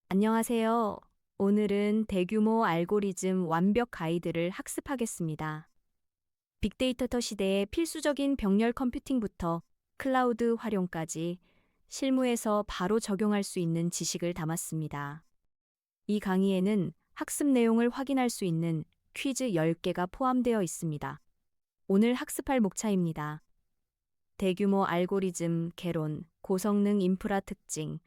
안녕하세요. 오늘은 대규모 알고리즘 완벽 가이드를 학습하겠습니다. 빅데이터 시대의 필수적인 병렬 컴퓨팅부터 클라우드 활용까지 실무에서 바로 적용할 수 있는 지식을 담았습니다. 이 강의에는 학습 내용을 확인할 수 있는 퀴즈 10개가 포함되어 있습니다. 오늘 학습할 목차입니다. 대규모 알고리즘 개론, 고성능 인프라 특징,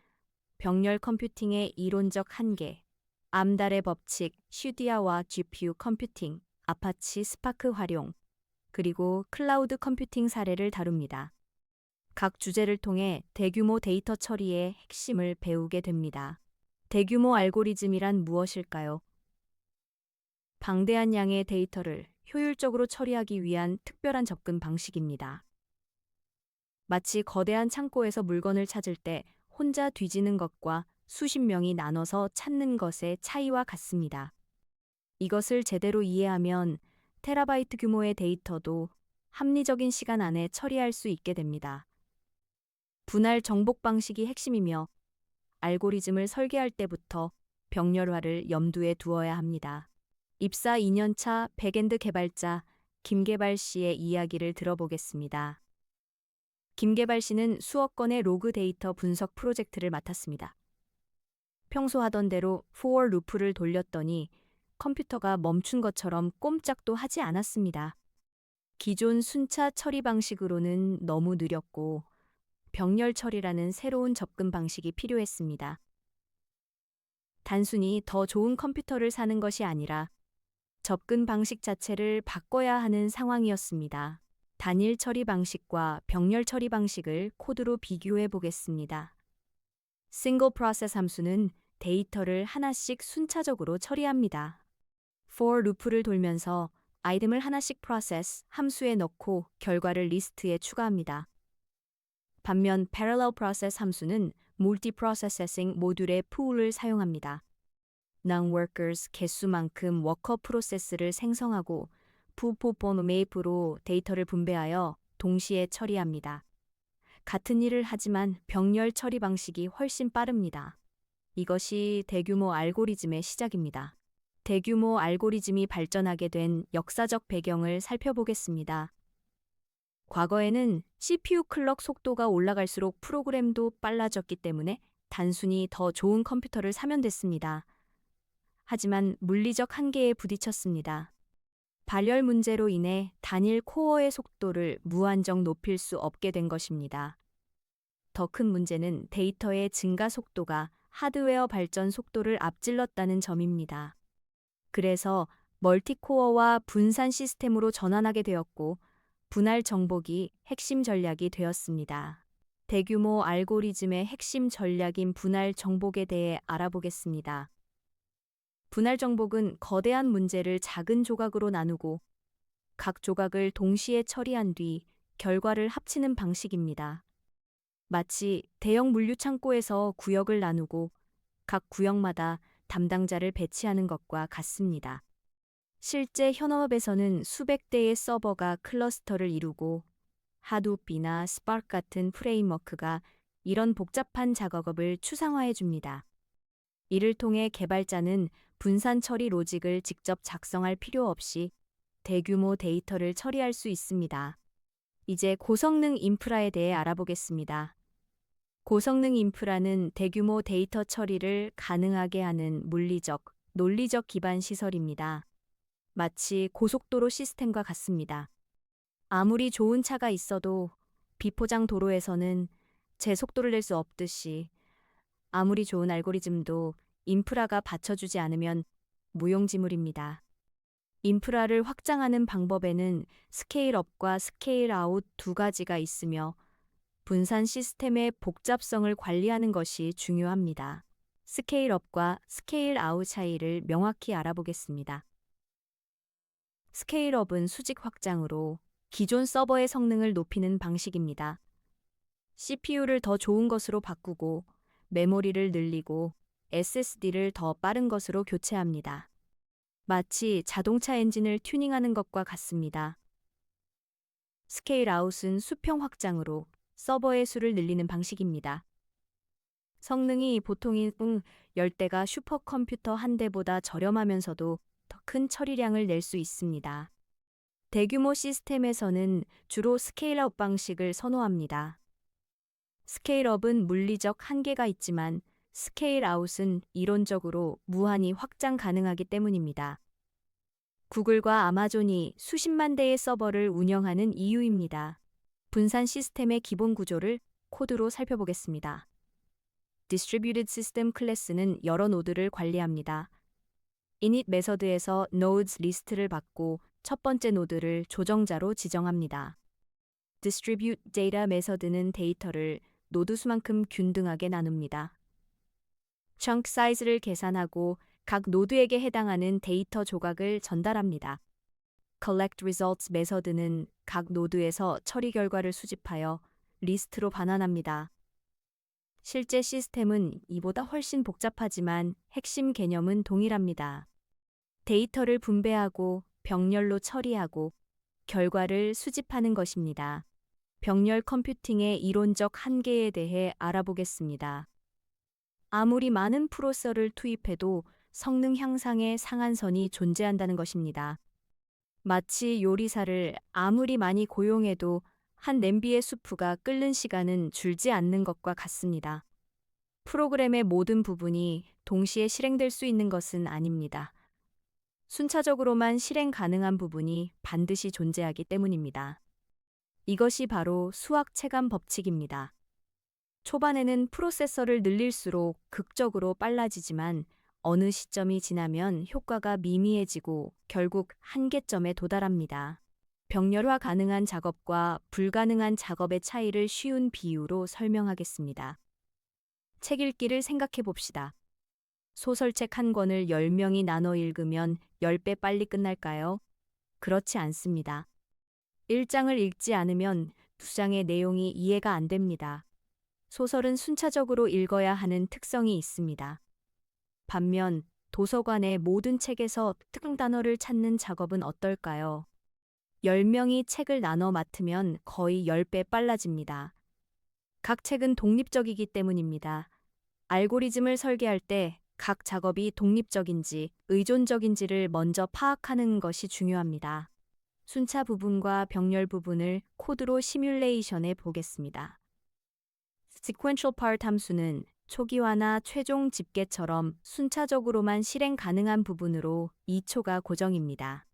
병렬 컴퓨팅의 이론적 한계, 암달의 법칙, 슈디아와 GPU 컴퓨팅, 아파치 스파크 활용, 그리고 클라우드 컴퓨팅 사례를 다룹니다. 각 주제를 통해 대규모 데이터 처리의 핵심을 배우게 됩니다. 대규모 알고리즘이란 무엇일까요? 방대한 양의 데이터를 효율적으로 처리하기 위한 특별한 접근 방식입니다. 마치 거대한 창고에서 물건을 찾을 때 혼자 뒤지는 것과 수십 명이 나눠서 찾는 것의 차이와 같습니다. 이것을 제대로 이해하면 테라바이트 규모의 데이터도 합리적인 시간 안에 처리할 수 있게 됩니다. 분할 정복 방식이 핵심이며 알고리즘을 설계할 때부터 병렬화를 염두에 두어야 합니다. 입사 2년차 백엔드 개발자 김계발 씨의 이야기를 들어보겠습니다. 김계발 씨는 수억 건의 로그 데이터 분석 프로젝트를 맡았습니다. 평소 하던 대로 for 루프를 돌렸더니 컴퓨터가 멈춘 것처럼 꼼짝도 하지 않았습니다. 기존 순차 처리 방식으로는 너무 느렸고 병렬 처리라는 새로운 접근 방식이 필요했습니다. 단순히 더 좋은 컴퓨터를 사는 것이 아니라 접근 방식 자체를 바꿔야 하는 상황이었습니다. 단일 처리 방식과 병렬 처리 방식을 코드로 비교해 보겠습니다. 싱글 프로세스 함수는 데이터를 하나씩 순차적으로 처리합니다. for 루프를 돌면서 아이템을 하나씩 프로세스 함수에 넣고 결과를 리스트에 추가합니다. 반면 parallel process 함수는 multi processing 모듈의 pool을 사용합니다. non-workers 개수만큼 워커 프로세스를 생성하고 부포폰 메이프로 데이터를 분배하여 동시에 처리합니다. 같은 일을 하지만 병렬 처리 방식이 훨씬 빠릅니다. 이것이 대규모 알고리즘의 시작입니다. 대규모 알고리즘이 발전하게 된 역사적 배경을 살펴보겠습니다. 과거에는 CPU 클럭 속도가 올라갈수록 프로그램도 빨라졌기 때문에 단순히 더 좋은 컴퓨터를 사면 됐습니다. 하지만 물리적 한계에 부딪혔습니다. 발열 문제로 인해 단일 코어의 속도를 무한정 높일 수 없게 된 것입니다. 더 큰 문제는 데이터의 증가 속도가 하드웨어 발전 속도를 앞질렀다는 점입니다. 그래서 멀티코어와 분산 시스템으로 전환하게 되었고 분할 정복이 핵심 전략이 되었습니다. 대규모 알고리즘의 핵심 전략인 분할 정복에 대해 알아보겠습니다. 분할 정복은 거대한 문제를 작은 조각으로 나누고 각 조각을 동시에 처리한 뒤 결과를 합치는 방식입니다. 마치 대형 물류 창고에서 구역을 나누고 각 구역마다 담당자를 배치하는 것과 같습니다. 실제 현업에서는 수백 대의 서버가 클러스터를 이루고 하둡이나 스파크 같은 프레임워크가 이런 복잡한 작업을 추상화해 줍니다. 이를 통해 개발자는 분산 처리 로직을 직접 작성할 필요 없이 대규모 데이터를 처리할 수 있습니다. 이제 고성능 인프라에 대해 알아보겠습니다. 고성능 인프라는 대규모 데이터 처리를 가능하게 하는 물리적, 논리적 기반 시설입니다. 마치 고속도로 시스템과 같습니다. 아무리 좋은 차가 있어도 비포장 도로에서는 제 속도를 낼 수 없듯이 아무리 좋은 알고리즘도 인프라가 받쳐주지 않으면 무용지물입니다. 인프라를 확장하는 방법에는 스케일업과 스케일아웃 두 가지가 있으며 분산 시스템의 복잡성을 관리하는 것이 중요합니다. 스케일업과 스케일아웃 차이를 명확히 알아보겠습니다. 스케일업은 수직 확장으로 기존 서버의 성능을 높이는 방식입니다. CPU를 더 좋은 것으로 바꾸고 메모리를 늘리고 SSD를 더 빠른 것으로 교체합니다. 마치 자동차 엔진을 튜닝하는 것과 같습니다. 스케일아웃은 수평 확장으로 서버의 수를 늘리는 방식입니다. 성능이 보통인 10대가 슈퍼컴퓨터 한 대보다 저렴하면서도 더 큰 처리량을 낼 수 있습니다. 대규모 시스템에서는 주로 스케일업 방식을 선호합니다. 스케일업은 물리적 한계가 있지만 스케일아웃은 이론적으로 무한히 확장 가능하기 때문입니다. 구글과 아마존이 수십만 대의 서버를 운영하는 이유입니다. 분산 시스템의 기본 구조를 코드로 살펴보겠습니다. Distributed System 클래스는 여러 노드를 관리합니다. init 메서드에서 nodes 리스트를 받고 첫 번째 노드를 조정자로 지정합니다. distribute data 메서드는 데이터를 노드 수만큼 균등하게 나눕니다. chunk 사이즈를 계산하고 각 노드에게 해당하는 데이터 조각을 전달합니다. collect results 메서드는 각 노드에서 처리 결과를 수집하여 리스트로 반환합니다. 실제 시스템은 이보다 훨씬 복잡하지만 핵심 개념은 동일합니다. 데이터를 분배하고 병렬로 처리하고 결과를 수집하는 것입니다. 병렬 컴퓨팅의 이론적 한계에 대해 알아보겠습니다. 아무리 많은 프로세서를 투입해도 성능 향상의 상한선이 존재한다는 것입니다. 마치 요리사를 아무리 많이 고용해도 한 냄비의 수프가 끓는 시간은 줄지 않는 것과 같습니다. 프로그램의 모든 부분이 동시에 실행될 수 있는 것은 아닙니다. 순차적으로만 실행 가능한 부분이 반드시 존재하기 때문입니다. 이것이 바로 수학 체감 법칙입니다. 초반에는 프로세서를 늘릴수록 극적으로 빨라지지만 어느 시점이 지나면 효과가 미미해지고 결국 한계점에 도달합니다. 병렬화 가능한 작업과 불가능한 작업의 차이를 쉬운 비유로 설명하겠습니다. 책 읽기를 생각해 봅시다. 소설책 한 권을 10명이 나눠 읽으면 10배 빨리 끝날까요? 그렇지 않습니다. 1장을 읽지 않으면 2장의 내용이 이해가 안 됩니다. 소설은 순차적으로 읽어야 하는 특성이 있습니다. 반면 도서관의 모든 책에서 특정 단어를 찾는 작업은 어떨까요? 10명이 책을 나눠 맡으면 거의 10배 빨라집니다. 각 책은 독립적이기 때문입니다. 알고리즘을 설계할 때 각 작업이 독립적인지 의존적인지를 먼저 파악하는 것이 중요합니다. 순차 부분과 병렬 부분을 코드로 시뮬레이션해 보겠습니다. Sequential part 함수는 초기화나 최종 집계처럼 순차적으로만 실행 가능한 부분으로 2초가 고정입니다.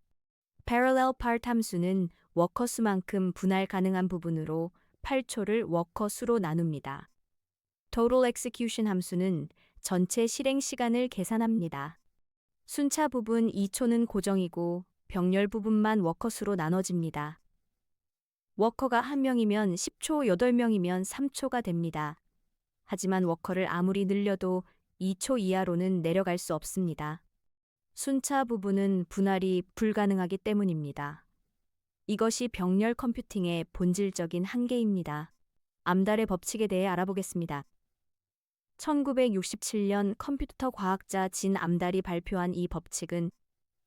Parallel part 함수는 워커 수만큼 분할 가능한 부분으로 8초를 워커 수로 나눕니다. Total execution 함수는 전체 실행 시간을 계산합니다. 순차 부분 2초는 고정이고 병렬 부분만 워커 수로 나눠집니다. 워커가 1명이면 10초, 8명이면 3초가 됩니다. 하지만 워커를 아무리 늘려도 2초 이하로는 내려갈 수 없습니다. 순차 부분은 분할이 불가능하기 때문입니다. 이것이 병렬 컴퓨팅의 본질적인 한계입니다. 암달의 법칙에 대해 알아보겠습니다. 1967년 컴퓨터 과학자 진 암달이 발표한 이 법칙은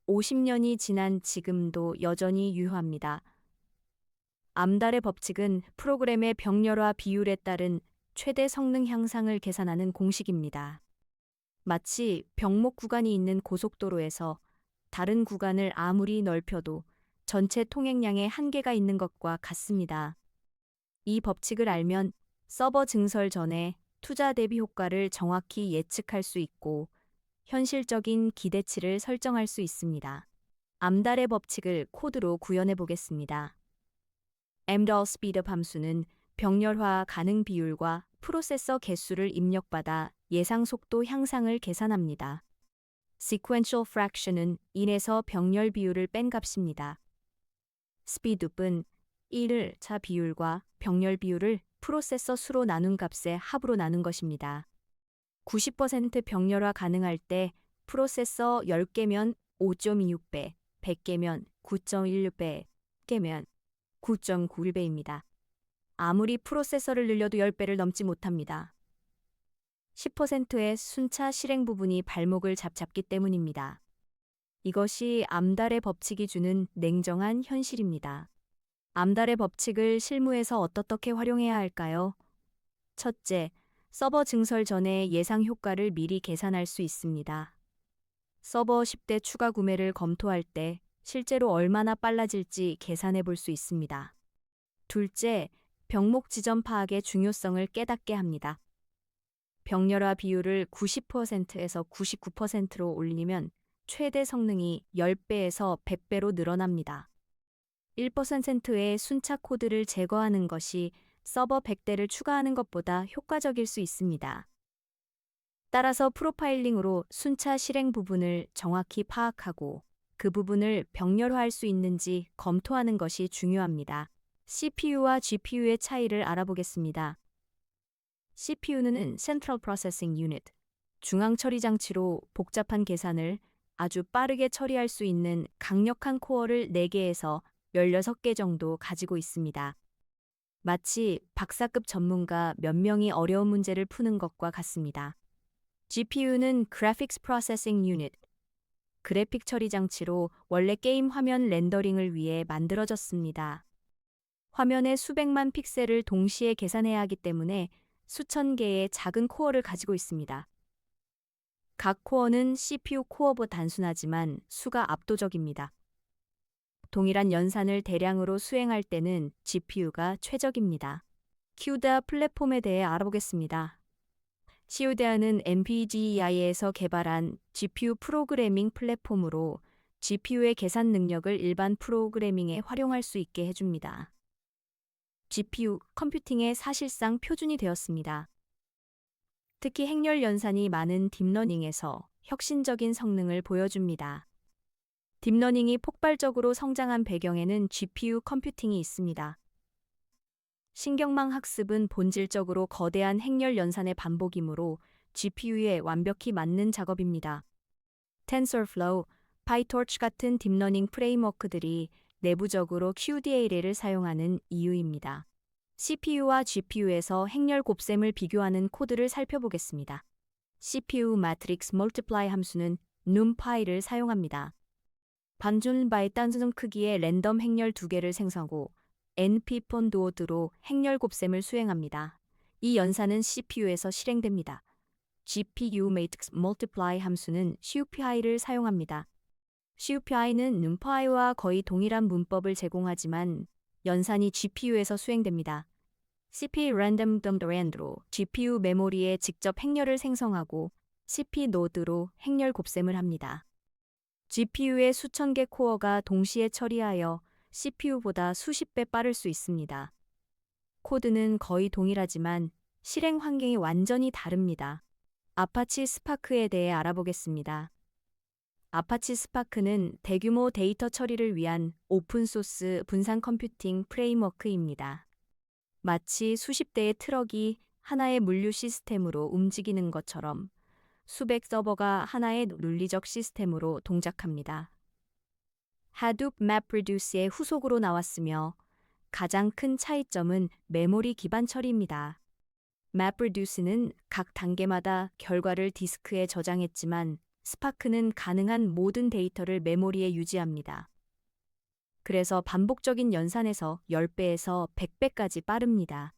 50년이 지난 지금도 여전히 유효합니다. 암달의 법칙은 프로그램의 병렬화 비율에 따른 최대 성능 향상을 계산하는 공식입니다. 마치 병목 구간이 있는 고속도로에서 다른 구간을 아무리 넓혀도 전체 통행량에 한계가 있는 것과 같습니다. 이 법칙을 알면 서버 증설 전에 투자 대비 효과를 정확히 예측할 수 있고 현실적인 기대치를 설정할 수 있습니다. 암달의 법칙을 코드로 구현해 보겠습니다. mdal speedup 함수는 병렬화 가능 비율과 프로세서 개수를 입력받아 예상 속도 향상을 계산합니다. sequential fraction은 인에서 병렬 비율을 뺀 값입니다. speedup은 1을 차 비율과 병렬 비율을 프로세서 수로 나눈 값의 합으로 나눈 것입니다. 90% 병렬화 가능할 때 프로세서 10개면 5.26배, 100개면 9.16배, 100개면 9.91배입니다. 아무리 프로세서를 늘려도 10배를 넘지 못합니다. 10%의 순차 실행 부분이 발목을 잡기 때문입니다. 이것이 암달의 법칙이 주는 냉정한 현실입니다. 암달의 법칙을 실무에서 어떻게 활용해야 할까요? 첫째, 서버 증설 전에 예상 효과를 미리 계산할 수 있습니다. 서버 10대 추가 구매를 검토할 때 실제로 얼마나 빨라질지 계산해 볼 수 있습니다. 둘째, 병목 지점 파악의 중요성을 깨닫게 합니다. 병렬화 비율을 90%에서 99%로 올리면 최대 성능이 10배에서 100배로 늘어납니다. 1%의 순차 코드를 제거하는 것이 서버 100대를 추가하는 것보다 효과적일 수 있습니다. 따라서 프로파일링으로 순차 실행 부분을 정확히 파악하고 그 부분을 병렬화할 수 있는지 검토하는 것이 중요합니다. CPU와 GPU의 차이를 알아보겠습니다. CPU는 Central Processing Unit, 중앙 처리 장치로 복잡한 계산을 아주 빠르게 처리할 수 있는 강력한 코어를 4개에서 16개 정도 가지고 있습니다. 마치 박사급 전문가 몇 명이 어려운 문제를 푸는 것과 같습니다. GPU는 Graphics Processing Unit, 그래픽 처리 장치로 원래 게임 화면 렌더링을 위해 만들어졌습니다. 화면의 수백만 픽셀을 동시에 계산해야 하기 때문에 수천 개의 작은 코어를 가지고 있습니다. 각 코어는 CPU 코어보다 단순하지만 수가 압도적입니다. 동일한 연산을 대량으로 수행할 때는 GPU가 최적입니다. CUDA 플랫폼에 대해 알아보겠습니다. CUDA는 NVIDIA에서 개발한 GPU 프로그래밍 플랫폼으로 GPU의 계산 능력을 일반 프로그래밍에 활용할 수 있게 해줍니다. GPU 컴퓨팅의 사실상 표준이 되었습니다. 특히 행렬 연산이 많은 딥러닝에서 혁신적인 성능을 보여줍니다. 딥러닝이 폭발적으로 성장한 배경에는 GPU 컴퓨팅이 있습니다. 신경망 학습은 본질적으로 거대한 행렬 연산의 반복이므로 GPU에 완벽히 맞는 작업입니다. TensorFlow, PyTorch 같은 딥러닝 프레임워크들이 내부적으로 QDA를 사용하는 이유입니다. CPU와 GPU에서 행렬 곱셈을 비교하는 코드를 살펴보겠습니다. CPU Matrix Multiply 함수는 numpy를 사용합니다. 반준 바의 단순 크기의 랜덤 행렬 2개를 생성하고 np-ponDoD로 행렬 곱셈을 수행합니다. 이 연산은 CPU에서 실행됩니다. GPU Matrix Multiply 함수는 CUPI를 사용합니다. CUPI는 numpy와 거의 동일한 문법을 제공하지만 연산이 GPU에서 수행됩니다. CP Random Rand로 GPU 메모리에 직접 행렬을 생성하고 CP 노드로 행렬 곱셈을 합니다. GPU의 수천 개 코어가 동시에 처리하여 CPU보다 수십 배 빠를 수 있습니다. 코드는 거의 동일하지만 실행 환경이 완전히 다릅니다. 아파치 스파크에 대해 알아보겠습니다. 아파치 스파크는 대규모 데이터 처리를 위한 오픈소스 분산 컴퓨팅 프레임워크입니다. 마치 수십 대의 트럭이 하나의 물류 시스템으로 움직이는 것처럼 수백 서버가 하나의 논리적 시스템으로 동작합니다. Hadoop MapReduce의 후속으로 나왔으며 가장 큰 차이점은 메모리 기반 처리입니다. MapReduce는 각 단계마다 결과를 디스크에 저장했지만 스파크는 가능한 모든 데이터를 메모리에 유지합니다. 그래서 반복적인 연산에서 10배에서 100배까지 빠릅니다.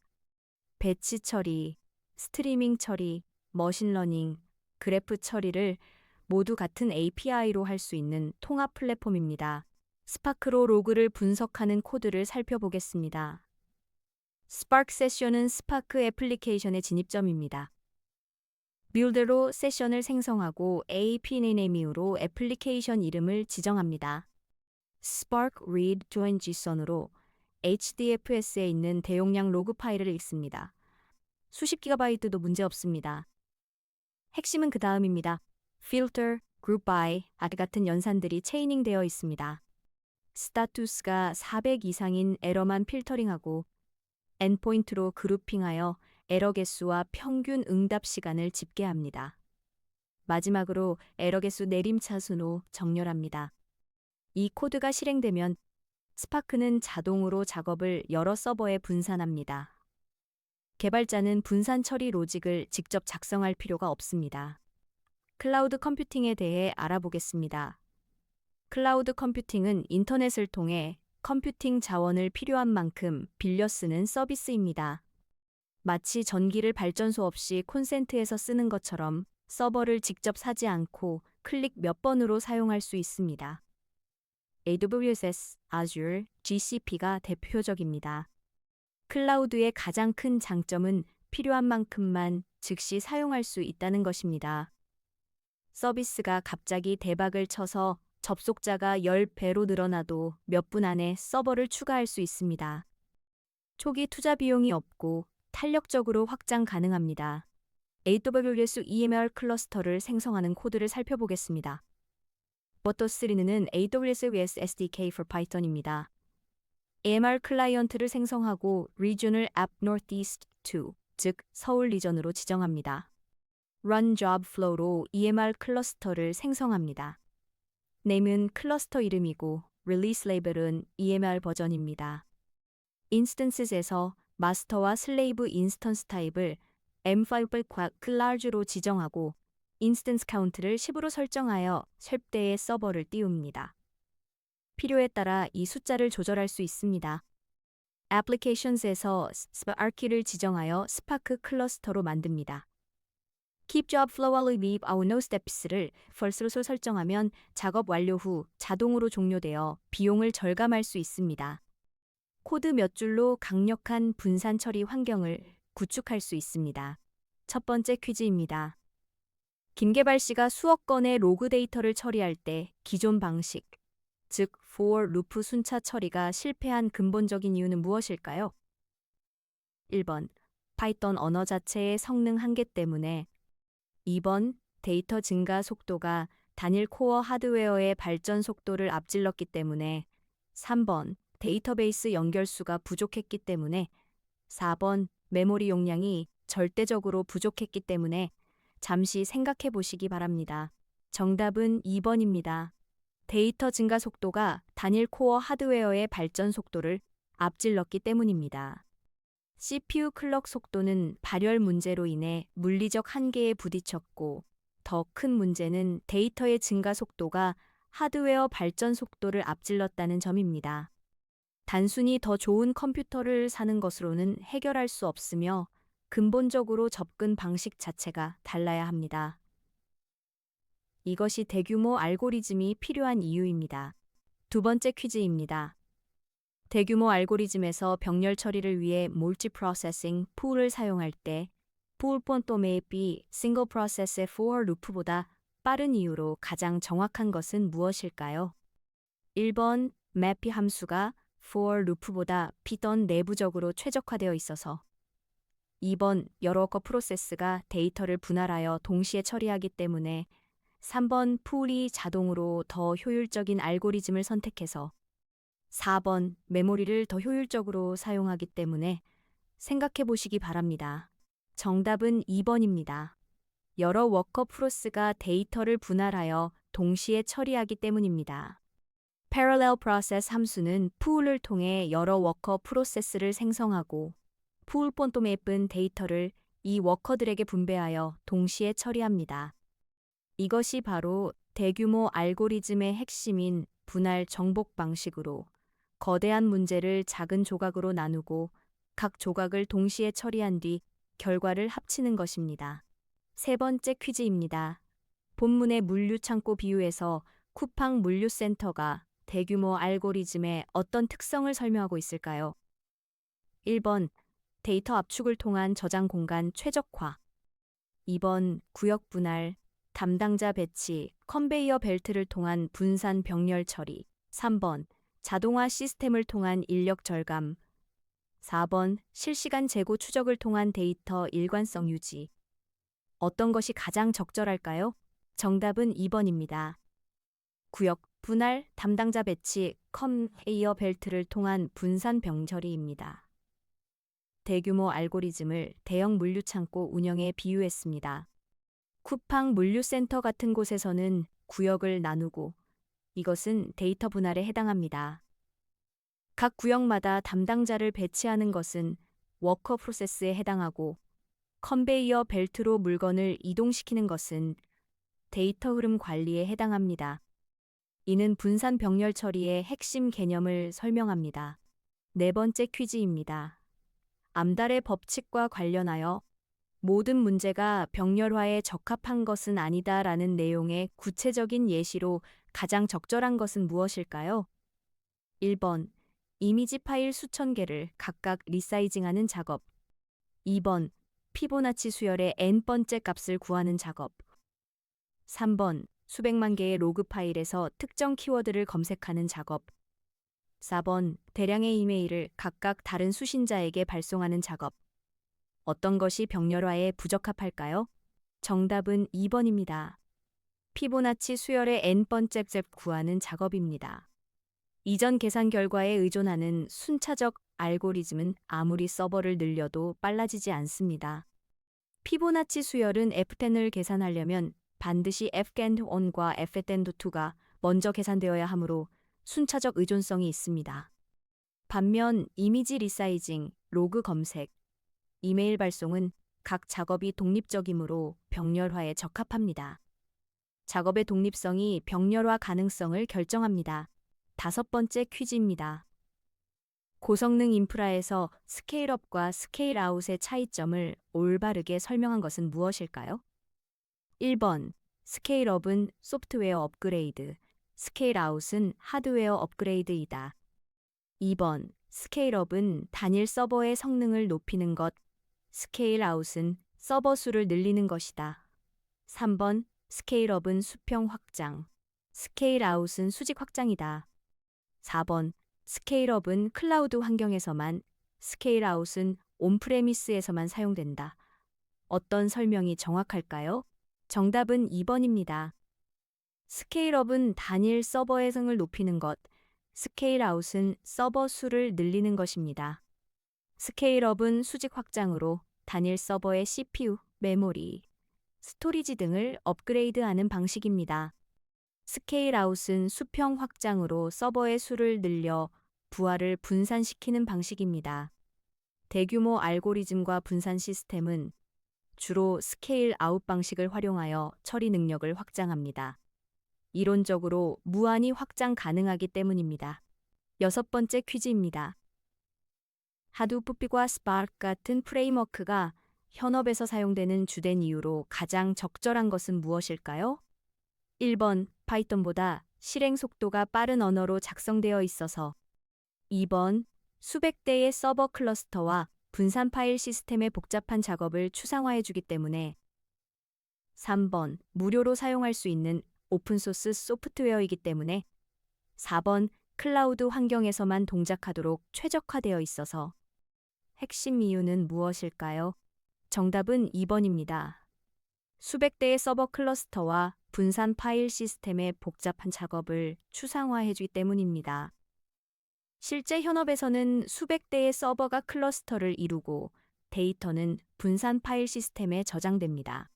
배치 처리, 스트리밍 처리, 머신러닝, 그래프 처리를 모두 같은 API로 할 수 있는 통합 플랫폼입니다. 스파크로 로그를 분석하는 코드를 살펴보겠습니다. 스파크 세션은 스파크 애플리케이션의 진입점입니다. 빌드로 세션을 생성하고 APName으로 애플리케이션 이름을 지정합니다. Spark Read Join JSON으로 HDFS에 있는 대용량 로그 파일을 읽습니다. 수십 기가바이트도 문제없습니다. 핵심은 그 다음입니다. Filter, Group by, 같은 연산들이 체이닝 되어 있습니다. 스타투스가 400 이상인 에러만 필터링하고 엔포인트로 그룹핑하여 에러 개수와 평균 응답 시간을 집계합니다. 마지막으로 에러 개수 내림차순으로 정렬합니다. 이 코드가 실행되면 스파크는 자동으로 작업을 여러 서버에 분산합니다. 개발자는 분산 처리 로직을 직접 작성할 필요가 없습니다. 클라우드 컴퓨팅에 대해 알아보겠습니다. 클라우드 컴퓨팅은 인터넷을 통해 컴퓨팅 자원을 필요한 만큼 빌려 쓰는 서비스입니다. 마치 전기를 발전소 없이 콘센트에서 쓰는 것처럼 서버를 직접 사지 않고 클릭 몇 번으로 사용할 수 있습니다. AWS, Azure, GCP가 대표적입니다. 클라우드의 가장 큰 장점은 필요한 만큼만 즉시 사용할 수 있다는 것입니다. 서비스가 갑자기 대박을 쳐서 접속자가 10배로 늘어나도 몇 분 안에 서버를 추가할 수 있습니다. 초기 투자 비용이 없고 탄력적으로 확장 가능합니다. AWS EMR 클러스터를 생성하는 코드를 살펴보겠습니다. 버터3는 AWS SDK for Python입니다. EMR 클라이언트를 생성하고 리전을 App Northeast 2, 즉 서울 리전으로 지정합니다. Run Job Flow로 EMR 클러스터를 생성합니다. Name은 클러스터 이름이고 Release Label은 EMR 버전입니다. Instances에서 마스터와 슬레이브 인스턴스 타입을 M5과 large로 지정하고 인스턴스 카운트를 10으로 설정하여 쉘대에 서버를 띄웁니다. 필요에 따라 이 숫자를 조절할 수 있습니다. Applications에서 Sparky를 지정하여 스파크 클러스터로 만듭니다. Keep job flow while leave our no steps를 false로 설정하면 작업 완료 후 자동으로 종료되어 비용을 절감할 수 있습니다. 코드 몇 줄로 강력한 분산 처리 환경을 구축할 수 있습니다. 첫 번째 퀴즈입니다. 김계발 씨가 수억 건의 로그 데이터를 처리할 때 기존 방식, 즉 for 루프 순차 처리가 실패한 근본적인 이유는 무엇일까요? 1번, 파이썬 언어 자체의 성능 한계 때문에 2번, 데이터 증가 속도가 단일 코어 하드웨어의 발전 속도를 앞질렀기 때문에 3번, 데이터베이스 연결수가 부족했기 때문에 4번, 메모리 용량이 절대적으로 부족했기 때문에 잠시 생각해 보시기 바랍니다. 정답은 2번입니다. 데이터 증가 속도가 단일 코어 하드웨어의 발전 속도를 앞질렀기 때문입니다. CPU 클럭 속도는 발열 문제로 인해 물리적 한계에 부딪혔고 더 큰 문제는 데이터의 증가 속도가 하드웨어 발전 속도를 앞질렀다는 점입니다. 단순히 더 좋은 컴퓨터를 사는 것으로는 해결할 수 없으며 근본적으로 접근 방식 자체가 달라야 합니다. 이것이 대규모 알고리즘이 필요한 이유입니다. 두 번째 퀴즈입니다. 대규모 알고리즘에서 병렬 처리를 위해 멀티프로세싱 풀을 사용할 때 풀 폰토맵이 싱글 프로세스의 for 루프보다 빠른 이유로 가장 정확한 것은 무엇일까요? 1번, map 함수가 for 루프보다 피던 내부적으로 최적화되어 있어서 2번, 여러 거 프로세스가 데이터를 분할하여 동시에 처리하기 때문에 3번, 풀이 자동으로 더 효율적인 알고리즘을 선택해서 4번, 메모리를 더 효율적으로 사용하기 때문에 생각해 보시기 바랍니다. 정답은 2번입니다. 여러 워커 프로세스가 데이터를 분할하여 동시에 처리하기 때문입니다. Parallel Process 함수는 풀을 통해 여러 워커 프로세스를 생성하고 풀 폰토맵은 데이터를 이 워커들에게 분배하여 동시에 처리합니다. 이것이 바로 대규모 알고리즘의 핵심인 분할 정복 방식으로 거대한 문제를 작은 조각으로 나누고 각 조각을 동시에 처리한 뒤 결과를 합치는 것입니다. 세 번째 퀴즈입니다. 본문의 물류창고 비유에서 쿠팡 물류센터가 대규모 알고리즘의 어떤 특성을 설명하고 있을까요? 1번, 데이터 압축을 통한 저장 공간 최적화. 2번, 구역 분할, 담당자 배치, 컨베이어 벨트를 통한 분산 병렬 처리. 3번, 자동화 시스템을 통한 인력 절감. 4번, 실시간 재고 추적을 통한 데이터 일관성 유지. 어떤 것이 가장 적절할까요? 정답은 2번입니다. 구역, 분할, 담당자 배치, 컨베이어 벨트를 통한 분산 병처리입니다. 대규모 알고리즘을 대형 물류창고 운영에 비유했습니다. 쿠팡 물류센터 같은 곳에서는 구역을 나누고 이것은 데이터 분할에 해당합니다. 각 구역마다 담당자를 배치하는 것은 워커 프로세스에 해당하고 컨베이어 벨트로 물건을 이동시키는 것은 데이터 흐름 관리에 해당합니다. 이는 분산 병렬 처리의 핵심 개념을 설명합니다. 네 번째 퀴즈입니다. 암달의 법칙과 관련하여 모든 문제가 병렬화에 적합한 것은 아니다라는 내용의 구체적인 예시로 가장 적절한 것은 무엇일까요? 1번. 이미지 파일 수천 개를 각각 리사이징하는 작업. 2번. 피보나치 수열의 n번째 값을 구하는 작업. 3번. 수백만 개의 로그 파일에서 특정 키워드를 검색하는 작업. 4번. 대량의 이메일을 각각 다른 수신자에게 발송하는 작업. 어떤 것이 병렬화에 부적합할까요? 정답은 2번입니다. 피보나치 수열의 n번째 값 구하는 작업입니다. 이전 계산 결과에 의존하는 순차적 알고리즘은 아무리 서버를 늘려도 빨라지지 않습니다. 피보나치 수열은 F10을 계산하려면 반드시 Fgen1과 Fgen2가 먼저 계산되어야 하므로 순차적 의존성이 있습니다. 반면 이미지 리사이징, 로그 검색, 이메일 발송은 각 작업이 독립적이므로 병렬화에 적합합니다. 작업의 독립성이 병렬화 가능성을 결정합니다. 5번째 퀴즈입니다. 고성능 인프라에서 스케일업과 스케일아웃의 차이점을 올바르게 설명한 것은 무엇일까요? 1번. 스케일업은 소프트웨어 업그레이드, 스케일아웃은 하드웨어 업그레이드이다. 2번. 스케일업은 단일 서버의 성능을 높이는 것, 스케일아웃은 서버 수를 늘리는 것이다. 3번. 스케일업은 수평 확장, 스케일아웃은 수직 확장이다. 4번. 스케일업은 클라우드 환경에서만, 스케일아웃은 온프레미스에서만 사용된다. 어떤 설명이 정확할까요? 정답은 2번입니다. 스케일업은 단일 서버의 성을 높이는 것, 스케일아웃은 서버 수를 늘리는 것입니다. 스케일업은 수직 확장으로 단일 서버의 CPU, 메모리, 스토리지 등을 업그레이드하는 방식입니다. 스케일아웃은 수평 확장으로 서버의 수를 늘려 부하를 분산시키는 방식입니다. 대규모 알고리즘과 분산 시스템은 주로 스케일아웃 방식을 활용하여 처리 능력을 확장합니다. 이론적으로 무한히 확장 가능하기 때문입니다. 6번째 퀴즈입니다. 하두프과 스파크 같은 프레임워크가 현업에서 사용되는 주된 이유로 가장 적절한 것은 무엇일까요? 1번. 파이썬보다 실행 속도가 빠른 언어로 작성되어 있어서. 2번. 수백 대의 서버 클러스터와 분산 파일 시스템의 복잡한 작업을 추상화해주기 때문에. 3번. 무료로 사용할 수 있는 오픈소스 소프트웨어이기 때문에. 4번. 클라우드 환경에서만 동작하도록 최적화되어 있어서. 핵심 이유는 무엇일까요? 정답은 2번입니다. 수백 대의 서버 클러스터와 분산 파일 시스템의 복잡한 작업을 추상화해주기 때문입니다. 실제 현업에서는 수백 대의 서버가 클러스터를 이루고 데이터는 분산 파일 시스템에 저장됩니다.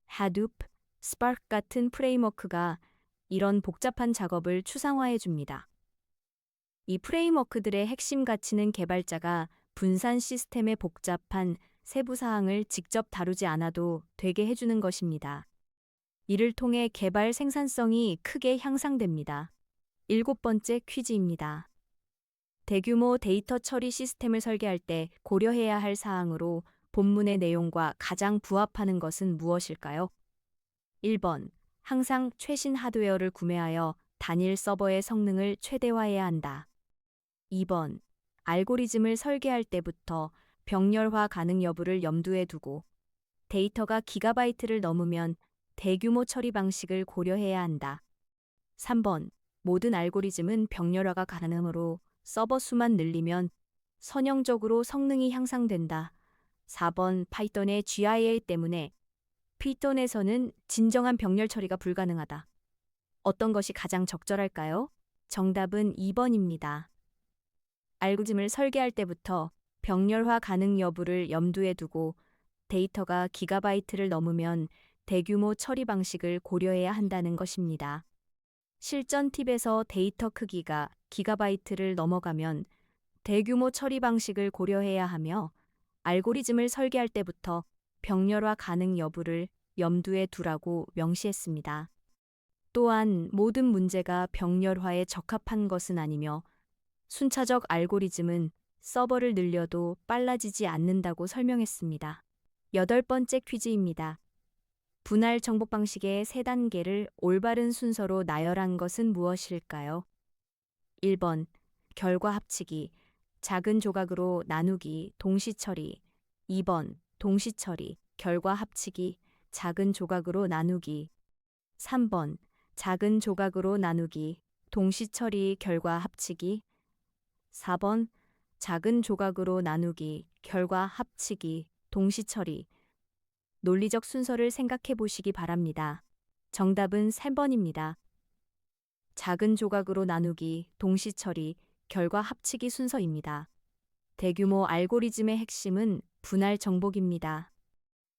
하두프, 스파크 같은 프레임워크가 이런 복잡한 작업을 추상화해줍니다. 이 프레임워크들의 핵심 가치는 개발자가 분산 시스템의 복잡한 세부 사항을 직접 다루지 않아도 되게 해주는 것입니다. 이를 통해 개발 생산성이 크게 향상됩니다. 7번째 퀴즈입니다. 대규모 데이터 처리 시스템을 설계할 때 고려해야 할 사항으로 본문의 내용과 가장 부합하는 것은 무엇일까요? 1번. 항상 최신 하드웨어를 구매하여 단일 서버의 성능을 최대화해야 한다. 2번. 알고리즘을 설계할 때부터 병렬화 가능 여부를 염두에 두고 데이터가 기가바이트를 넘으면 대규모 처리 방식을 고려해야 한다. 3번. 모든 알고리즘은 병렬화가 가능하므로 서버 수만 늘리면 선형적으로 성능이 향상된다. 4번. 파이썬의 GIA 때문에 피톤에서는 진정한 병렬 처리가 불가능하다. 어떤 것이 가장 적절할까요? 정답은 2번입니다. 알고리즘을 설계할 때부터 병렬화 가능 여부를 염두에 두고 데이터가 기가바이트를 넘으면 대규모 처리 방식을 고려해야 한다는 것입니다. 실전 팁에서 데이터 크기가 기가바이트를 넘어가면 대규모 처리 방식을 고려해야 하며 알고리즘을 설계할 때부터 병렬화 가능 여부를 염두에 두라고 명시했습니다. 또한 모든 문제가 병렬화에 적합한 것은 아니며 순차적 알고리즘은 서버를 늘려도 빨라지지 않는다고 설명했습니다. 8번째 퀴즈입니다. 분할 정복 방식의 3단계를 올바른 순서로 나열한 것은 무엇일까요? 1번 결과 합치기, 작은 조각으로 나누기, 동시 처리. 2번 동시 처리, 결과 합치기, 작은 조각으로 나누기. 3번 작은 조각으로 나누기, 동시 처리, 결과 합치기. 4번 작은 조각으로 나누기, 결과 합치기, 동시 처리. 논리적 순서를 생각해 보시기 바랍니다. 정답은 3번입니다. 작은 조각으로 나누기, 동시 처리, 결과 합치기 순서입니다. 대규모 알고리즘의 핵심은 분할 정복입니다.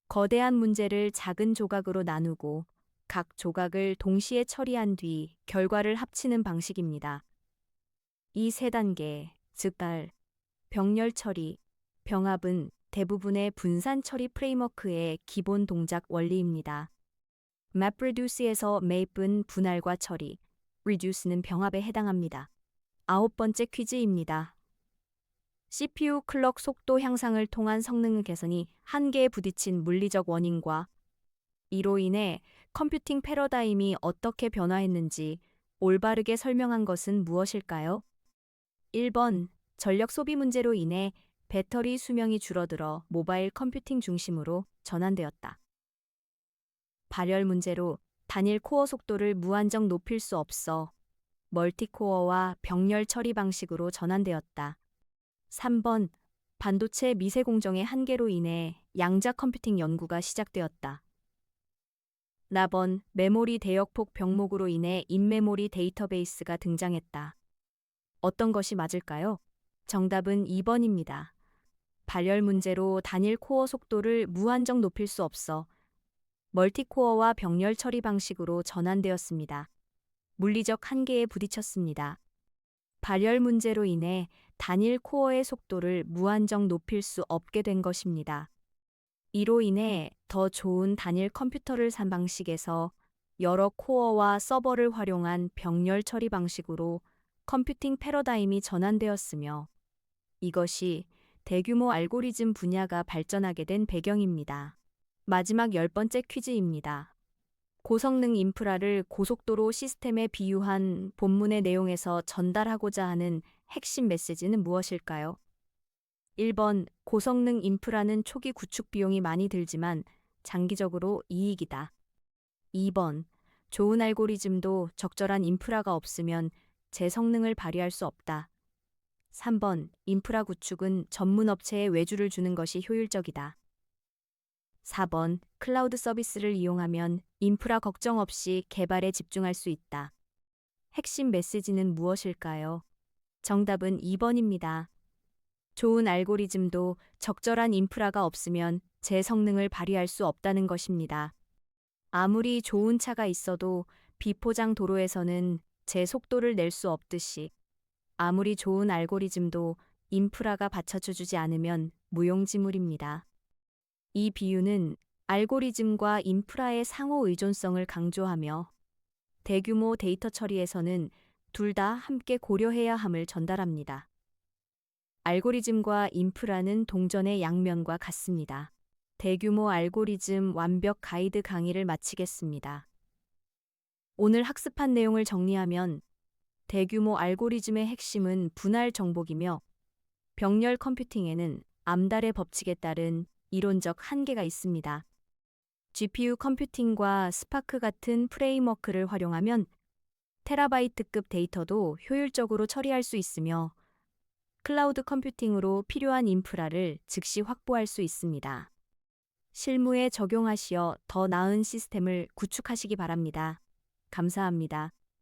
거대한 문제를 작은 조각으로 나누고 각 조각을 동시에 처리한 뒤 결과를 합치는 방식입니다. 이 3단계, 즉 병렬 처리, 병합은 대부분의 분산 처리 프레임워크의 기본 동작 원리입니다. MapReduce에서 map은 분할과 처리, reduce는 병합에 해당합니다. 9번째 퀴즈입니다. CPU 클럭 속도 향상을 통한 성능 개선이 한계에 부딪힌 물리적 원인과 이로 인해 컴퓨팅 패러다임이 어떻게 변화했는지 올바르게 설명한 것은 무엇일까요? 1번 전력 소비 문제로 인해 배터리 수명이 줄어들어 모바일 컴퓨팅 중심으로 전환되었다. 발열 문제로 단일 코어 속도를 무한정 높일 수 없어 멀티코어와 병렬 처리 방식으로 전환되었다. 3번 반도체 미세 공정의 한계로 인해 양자 컴퓨팅 연구가 시작되었다. 4번 메모리 대역폭 병목으로 인해 인메모리 데이터베이스가 등장했다. 어떤 것이 맞을까요? 정답은 2번입니다. 발열 문제로 단일 코어 속도를 무한정 높일 수 없어 멀티코어와 병렬 처리 방식으로 전환되었습니다. 물리적 한계에 부딪혔습니다. 발열 문제로 인해 단일 코어의 속도를 무한정 높일 수 없게 된 것입니다. 이로 인해 더 좋은 단일 컴퓨터를 산 방식에서 여러 코어와 서버를 활용한 병렬 처리 방식으로 컴퓨팅 패러다임이 전환되었으며 이것이 대규모 알고리즘 분야가 발전하게 된 배경입니다. 마지막 10번째 퀴즈입니다. 고성능 인프라를 고속도로 시스템에 비유한 본문의 내용에서 전달하고자 하는 핵심 메시지는 무엇일까요? 1번 고성능 인프라는 초기 구축 비용이 많이 들지만 장기적으로 이익이다. 2번 좋은 알고리즘도 적절한 인프라가 없으면 제 성능을 발휘할 수 없다. 3번 인프라 구축은 전문 업체에 외주를 주는 것이 효율적이다. 4번 클라우드 서비스를 이용하면 인프라 걱정 없이 개발에 집중할 수 있다. 핵심 메시지는 무엇일까요? 정답은 2번입니다. 좋은 알고리즘도 적절한 인프라가 없으면 제 성능을 발휘할 수 없다는 것입니다. 아무리 좋은 차가 있어도 비포장 도로에서는 제 속도를 낼 수 없듯이 아무리 좋은 알고리즘도 인프라가 받쳐주지 않으면 무용지물입니다. 이 비유는 알고리즘과 인프라의 상호 의존성을 강조하며 대규모 데이터 처리에서는 둘 다 함께 고려해야 함을 전달합니다. 알고리즘과 인프라는 동전의 양면과 같습니다. 대규모 알고리즘 완벽 가이드 강의를 마치겠습니다. 오늘 학습한 내용을 정리하면 대규모 알고리즘의 핵심은 분할 정복이며 병렬 컴퓨팅에는 암달의 법칙에 따른 이론적 한계가 있습니다. GPU 컴퓨팅과 스파크 같은 프레임워크를 활용하면 테라바이트급 데이터도 효율적으로 처리할 수 있으며 클라우드 컴퓨팅으로 필요한 인프라를 즉시 확보할 수 있습니다. 실무에 적용하시어 더 나은 시스템을 구축하시기 바랍니다. 감사합니다.